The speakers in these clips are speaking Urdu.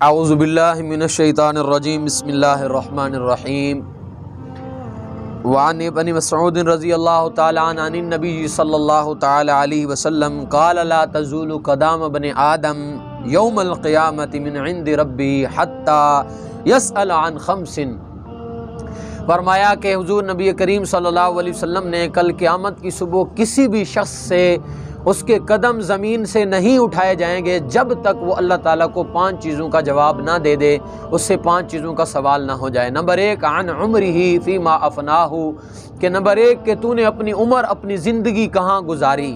اعوذ باللہ من الشیطان الرجیم بسم اللہ الرحمن الرحیم وعن ابن مسعود رضی اللہ تعالی عنہ عن النبی صلی اللہ تعالی علیہ وسلم قال لا تزول قدام ابن آدم یوم القیامت من عند ربی حتی یسأل عن خمس۔ فرمایا کہ حضور نبی کریم صلی اللہ علیہ وسلم نے کل قیامت کی صبح کسی بھی شخص سے اس کے قدم زمین سے نہیں اٹھائے جائیں گے جب تک وہ اللہ تعالیٰ کو 5 چیزوں کا جواب نہ دے دے، اس سے 5 چیزوں کا سوال نہ ہو جائے۔ نمبر 1 عن عمرہ فیما افناہ، کہ نمبر 1 کہ تو نے اپنی عمر، اپنی زندگی کہاں گزاری۔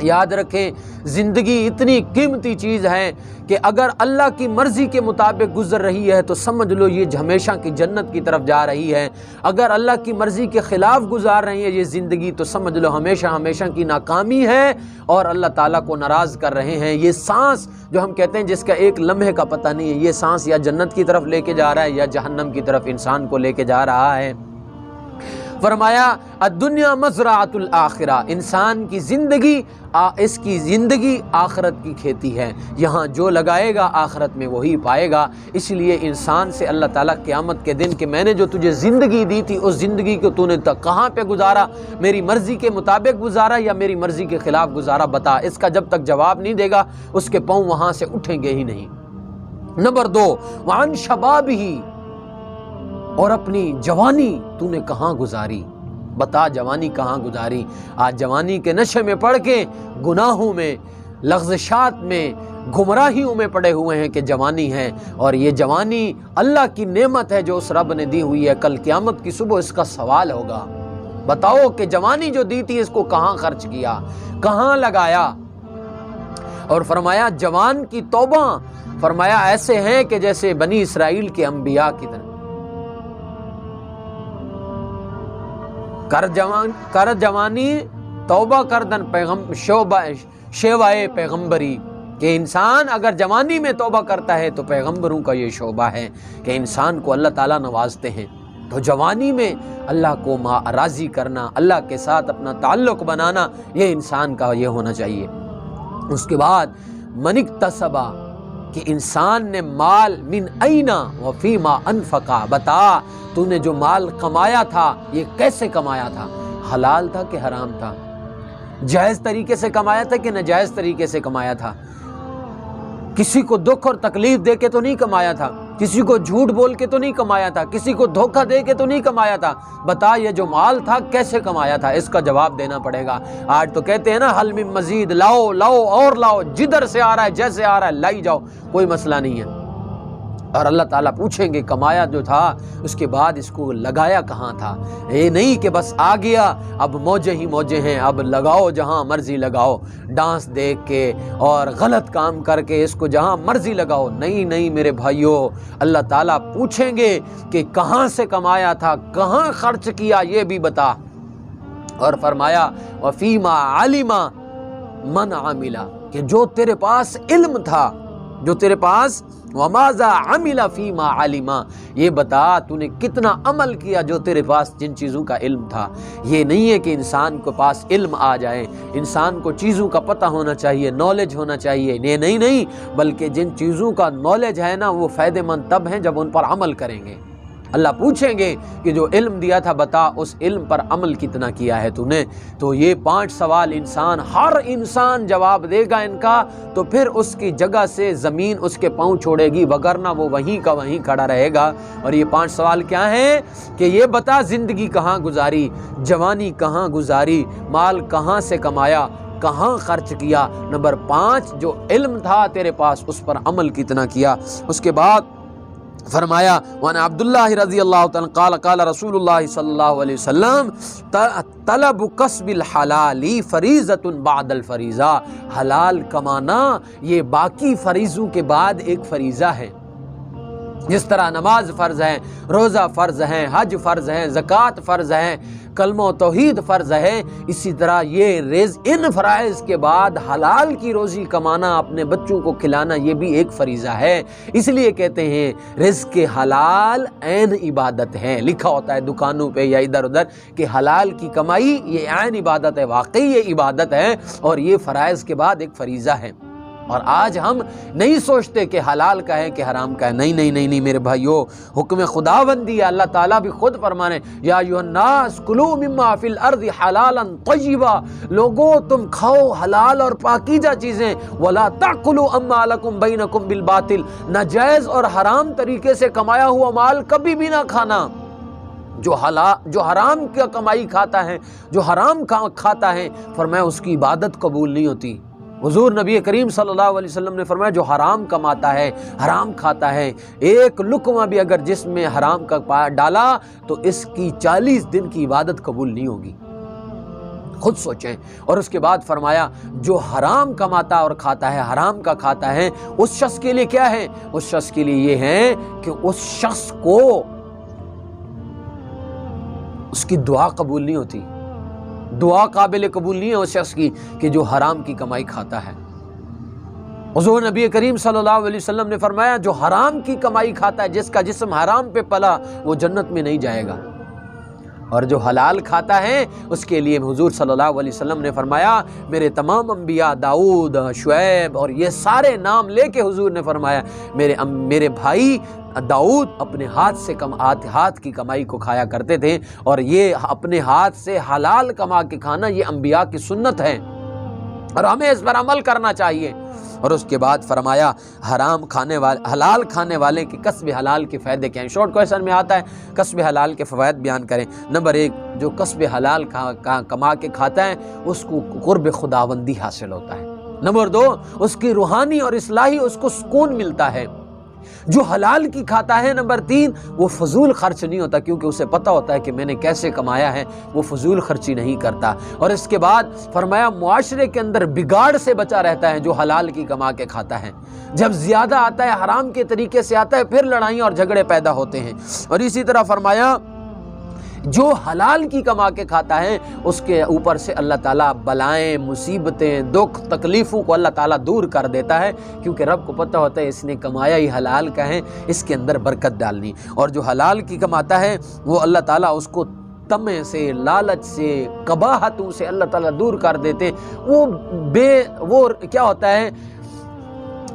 یاد رکھیں زندگی اتنی قیمتی چیز ہے کہ اگر اللہ کی مرضی کے مطابق گزر رہی ہے تو سمجھ لو یہ ہمیشہ کی جنت کی طرف جا رہی ہے، اگر اللہ کی مرضی کے خلاف گزار رہی ہے یہ زندگی تو سمجھ لو ہمیشہ کی ناکامی ہے اور اللہ تعالیٰ کو ناراض کر رہے ہیں۔ یہ سانس جو ہم کہتے ہیں جس کا ایک لمحے کا پتہ نہیں ہے، یہ سانس یا جنت کی طرف لے کے جا رہا ہے یا جہنم کی طرف انسان کو لے کے جا رہا ہے۔ فرمایا الدنیا مزرعۃ الآخرہ، انسان کی زندگی اس کی زندگی آخرت کی کھیتی ہے، یہاں جو لگائے گا آخرت میں وہی پائے گا۔ اس لیے انسان سے اللہ تعالیٰ قیامت کے دن کہ میں نے جو تجھے زندگی دی تھی اس زندگی کو تو نے کہاں پہ گزارا، میری مرضی کے مطابق گزارا یا میری مرضی کے خلاف گزارا، بتا۔ اس کا جب تک جواب نہیں دے گا اس کے پاؤں وہاں سے اٹھیں گے ہی نہیں۔ نمبر 2 وعن شبابہ، اور اپنی جوانی تو نے کہاں گزاری، بتا جوانی کہاں گزاری۔ آج جوانی کے نشے میں پڑھ کے گناہوں میں، لغزشات میں، گمراہیوں میں پڑے ہوئے ہیں کہ جوانی ہے، اور یہ جوانی اللہ کی نعمت ہے جو اس رب نے دی ہوئی ہے۔ کل قیامت کی صبح اس کا سوال ہوگا، بتاؤ کہ جوانی جو دی تھی اس کو کہاں خرچ کیا، کہاں لگایا۔ اور فرمایا جوان کی توبہ، فرمایا ایسے ہیں کہ جیسے بنی اسرائیل کے انبیاء کی طرح کر جوانی توبہ کردن شیوائے پیغمبری، کہ انسان اگر جوانی میں توبہ کرتا ہے تو پیغمبروں کا یہ شعبہ ہے کہ انسان کو اللہ تعالیٰ نوازتے ہیں۔ تو جوانی میں اللہ کو راضی کرنا، اللہ کے ساتھ اپنا تعلق بنانا، یہ انسان کا یہ ہونا چاہیے۔ اس کے بعد من اکتسبا، کہ انسان نے مال من اینا وفیما انفقا، بتا تو نے جو مال کمایا تھا یہ کیسے کمایا تھا، حلال تھا کہ حرام تھا، جائز طریقے سے کمایا تھا کہ ناجائز طریقے سے کمایا تھا، کسی کو دکھ اور تکلیف دے کے تو نہیں کمایا تھا، کسی کو جھوٹ بول کے تو نہیں کمایا تھا، کسی کو دھوکہ دے کے تو نہیں کمایا تھا، بتا یہ جو مال تھا کیسے کمایا تھا، اس کا جواب دینا پڑے گا۔ آج تو کہتے ہیں نا حل من مزید، لاؤ لاؤ اور لاؤ، جدھر سے آ رہا ہے جیسے آ رہا ہے لائی جاؤ، کوئی مسئلہ نہیں ہے۔ اور اللہ تعالیٰ پوچھیں گے کمایا جو تھا اس کے بعد اس کو لگایا کہاں تھا۔ یہ نہیں کہ بس آ گیا اب موجیں ہی موجیں ہیں، اب لگاؤ جہاں مرضی لگاؤ، ڈانس دیکھ کے اور غلط کام کر کے اس کو جہاں مرضی لگاؤ، نہیں میرے بھائیوں، اللہ تعالیٰ پوچھیں گے کہ کہاں سے کمایا تھا، کہاں خرچ کیا، یہ بھی بتا۔ اور فرمایا وفیما علما من عملا، کہ جو تیرے پاس علم تھا، جو تیرے پاس وماذا عمل فیما علما، یہ بتا تو نے کتنا عمل کیا جو تیرے پاس جن چیزوں کا علم تھا۔ یہ نہیں ہے کہ انسان کے پاس علم آ جائے، انسان کو چیزوں کا پتہ ہونا چاہیے، نالج ہونا چاہیے، یہ نہیں بلکہ جن چیزوں کا نالج ہے نا وہ فائدہ مند تب ہیں جب ان پر عمل کریں گے۔ اللہ پوچھیں گے کہ جو علم دیا تھا بتا اس علم پر عمل کتنا کیا ہے تو نے۔ تو یہ 5 سوال ہر انسان جواب دے گا ان کا، تو پھر اس کی جگہ سے زمین اس کے پاؤں چھوڑے گی، وگرنہ وہ وہیں کا وہیں کھڑا رہے گا۔ اور یہ 5 سوال کیا ہیں کہ یہ بتا زندگی کہاں گزاری، جوانی کہاں گزاری، مال کہاں سے کمایا، کہاں خرچ کیا۔ نمبر 5 جو علم تھا تیرے پاس اس پر عمل کتنا کیا۔ اس کے بعد فرمایا وعن عبداللہ رضی اللہ تعالیٰ قال قال رسول اللہ صلی اللہ علیہ وسلم طلب کسب الحلال فریضۃ بعد الفریضہ، حلال کمانا یہ باقی فریضوں کے بعد ایک فریضہ ہے۔ جس طرح نماز فرض ہے، روزہ فرض ہے، حج فرض ہے، زکوٰۃ فرض ہے، کلمہ و توحید فرض ہے، اسی طرح یہ ان فرائض کے بعد حلال کی روزی کمانا، اپنے بچوں کو کھلانا، یہ بھی ایک فریضہ ہے۔ اس لیے کہتے ہیں رزق حلال عین عبادت ہے، لکھا ہوتا ہے دکانوں پہ یا ادھر ادھر کہ حلال کی کمائی یہ عین عبادت ہے، واقعی یہ عبادت ہے اور یہ فرائض کے بعد ایک فریضہ ہے۔ اور آج ہم نہیں سوچتے کہ حلال کا ہے کہ حرام کا ہے. نہیں نہیں نہیں نہیں میرے بھائیو، حکم خداوندی ہے. اللہ تعالیٰ بھی خود فرمانے یا ایھا الناس کلوا مما فی الارض حلالا طیبا، لوگو تم کھاؤ حلال اور پاکیزہ چیزیں. ولا تاکلوا اموالکم بینکم بالباطل، ناجائز اور حرام طریقے سے کمایا ہوا مال کبھی بھی نہ کھانا. جو حرام کی کمائی کھاتا ہے، جو حرام کھاتا ہے، فرمایا اس کی عبادت قبول نہیں ہوتی. حضور نبی کریم صلی اللہ علیہ وسلم نے فرمایا جو حرام کماتا ہے، حرام کھاتا ہے، ایک لقمہ بھی اگر جسم میں حرام کا ڈالا تو اس کی 40 دن کی عبادت قبول نہیں ہوگی. خود سوچیں. اور اس کے بعد فرمایا جو حرام کماتا اور کھاتا ہے، حرام کا کھاتا ہے، اس شخص کے لیے کیا ہے؟ اس شخص کے لیے یہ ہے کہ اس شخص کو اس کی دعا قبول نہیں ہوتی. دعا قابل قبول نہیں ہے اس شخص کی کہ جو حرام کی کمائی کھاتا ہے. حضور نبی کریم صلی اللہ علیہ وسلم نے فرمایا جو حرام کی کمائی کھاتا ہے، جس کا جسم حرام پہ پلا، وہ جنت میں نہیں جائے گا. اور جو حلال کھاتا ہے اس کے لیے حضور صلی اللہ علیہ وسلم نے فرمایا میرے تمام انبیاء داؤد، شعیب اور یہ سارے نام لے کے حضور نے فرمایا میرے بھائی داؤد اپنے ہاتھ کی کمائی کو کھایا کرتے تھے، اور یہ اپنے ہاتھ سے حلال کما کے کھانا یہ انبیاء کی سنت ہے اور ہمیں اس پر عمل کرنا چاہیے. اور اس کے بعد فرمایا حلال کھانے والے کے کسب حلال کے فائدے کیا ہیں. شارٹ کویشچن میں آتا ہے کسب حلال کے فوائد بیان کریں. نمبر 1، جو کسب حلال کما کے کھاتا ہے اس کو قرب خداوندی حاصل ہوتا ہے. نمبر 2، اس کی روحانی اور اصلاحی اس کو سکون ملتا ہے. جو حلال کی کھاتا ہے نمبر 3، وہ فضول خرچ نہیں ہوتا کیونکہ اسے پتہ ہوتا ہے کہ میں نے کیسے کمایا ہے، وہ فضول خرچی نہیں کرتا. اور اس کے بعد فرمایا معاشرے کے اندر بگاڑ سے بچا رہتا ہے جو حلال کی کما کے کھاتا ہے. جب زیادہ آتا ہے حرام کے طریقے سے آتا ہے پھر لڑائیاں اور جھگڑے پیدا ہوتے ہیں. اور اسی طرح فرمایا جو حلال کی کما کے کھاتا ہے اس کے اوپر سے اللہ تعالیٰ بلائیں، مصیبتیں، دکھ، تکلیفوں کو اللہ تعالیٰ دور کر دیتا ہے کیونکہ رب کو پتہ ہوتا ہے اس نے کمایا ہی حلال کا ہے، اس کے اندر برکت ڈالنی. اور جو حلال کی کماتا ہے وہ اللہ تعالیٰ اس کو طمع سے، لالچ سے، قباحتوں سے اللہ تعالیٰ دور کر دیتے. وہ کیا ہوتا ہے،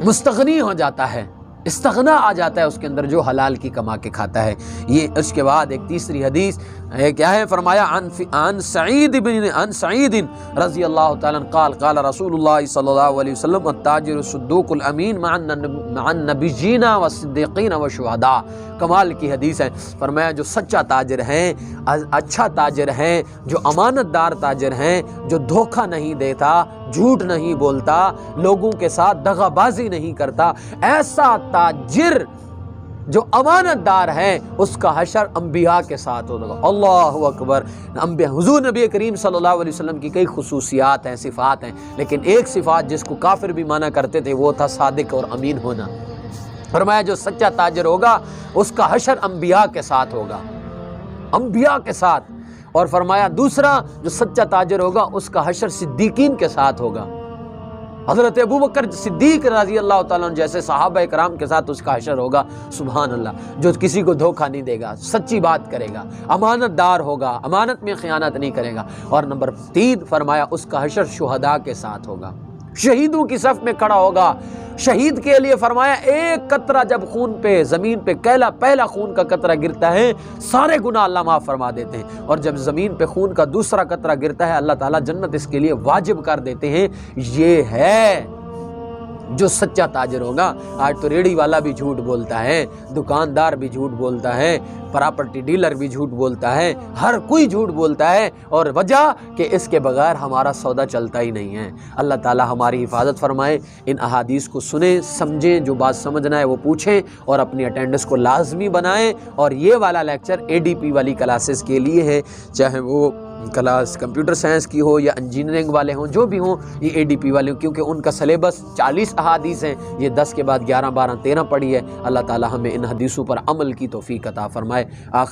مستغنی ہو جاتا ہے، استغنا آ جاتا ہے اس کے اندر جو حلال کی کما کے کھاتا ہے. یہ اس کے بعد ایک تیسری حدیث کیا ہے، فرمایا عن سعید رضی اللہ تعالیٰ عنہ قال رسول اللہ صلی اللہ علیہ وسلم التاجر الصدوق الامین مع النبیین والصدیقین والشہداء. کمال کی حدیث ہے. فرمایا جو سچا تاجر ہے، اچھا تاجر ہے، جو امانت دار تاجر ہیں، جو دھوکہ نہیں دیتا، جھوٹ نہیں بولتا، لوگوں کے ساتھ دغا بازی نہیں کرتا، ایسا تاجر جو امانت دار ہے اس کا حشر انبیاء کے ساتھ ہوگا. اللہ اکبر. حضور نبی کریم صلی اللہ علیہ وسلم کی کئی خصوصیات ہیں، صفات ہیں، لیکن ایک صفات جس کو کافر بھی مانا کرتے تھے وہ تھا صادق اور امین ہونا. فرمایا جو سچا تاجر ہوگا اس کا حشر انبیاء کے ساتھ ہوگا، انبیاء کے ساتھ. اور فرمایا دوسرا جو سچا تاجر ہوگا اس کا حشر صدیقین کے ساتھ ہوگا. حضرت ابوبکر صدیق رضی اللہ تعالیٰ عنہ جیسے صحابہ کرام کے ساتھ اس کا حشر ہوگا. سبحان اللہ. جو کسی کو دھوکہ نہیں دے گا، سچی بات کرے گا، امانت دار ہوگا، امانت میں خیانت نہیں کرے گا. اور نمبر 3 فرمایا اس کا حشر شہداء کے ساتھ ہوگا، شہیدوں کی صف میں کھڑا ہوگا. شہید کے لیے فرمایا ایک قطرہ جب خون پہ زمین پہ پہلا خون کا قطرہ گرتا ہے سارے گناہ اللہ معاف فرما دیتے ہیں، اور جب زمین پہ خون کا دوسرا قطرہ گرتا ہے اللہ تعالیٰ جنت اس کے لیے واجب کر دیتے ہیں. یہ ہے جو سچا تاجر ہوگا. آج تو ریڑھی والا بھی جھوٹ بولتا ہے، دکاندار بھی جھوٹ بولتا ہے، پراپرٹی ڈیلر بھی جھوٹ بولتا ہے، ہر کوئی جھوٹ بولتا ہے، اور وجہ کہ اس کے بغیر ہمارا سودا چلتا ہی نہیں ہے. اللہ تعالی ہماری حفاظت فرمائے. ان احادیث کو سنیں، سمجھیں، جو بات سمجھنا ہے وہ پوچھیں اور اپنی اٹینڈنس کو لازمی بنائیں. اور یہ والا لیکچر ADP والی کلاسز کے لیے ہے، چاہے وہ کلاس کمپیوٹر سائنس کی ہو یا انجینئرنگ والے ہوں، جو بھی ہوں، یہ ADP والے ہوں، کیونکہ ان کا سلیبس 40 احادیث ہیں، یہ 10 کے بعد 11 12 13 پڑھی ہے. اللہ تعالی ہمیں ان حدیثوں پر عمل کی توفیق عطا فرمائے. آخر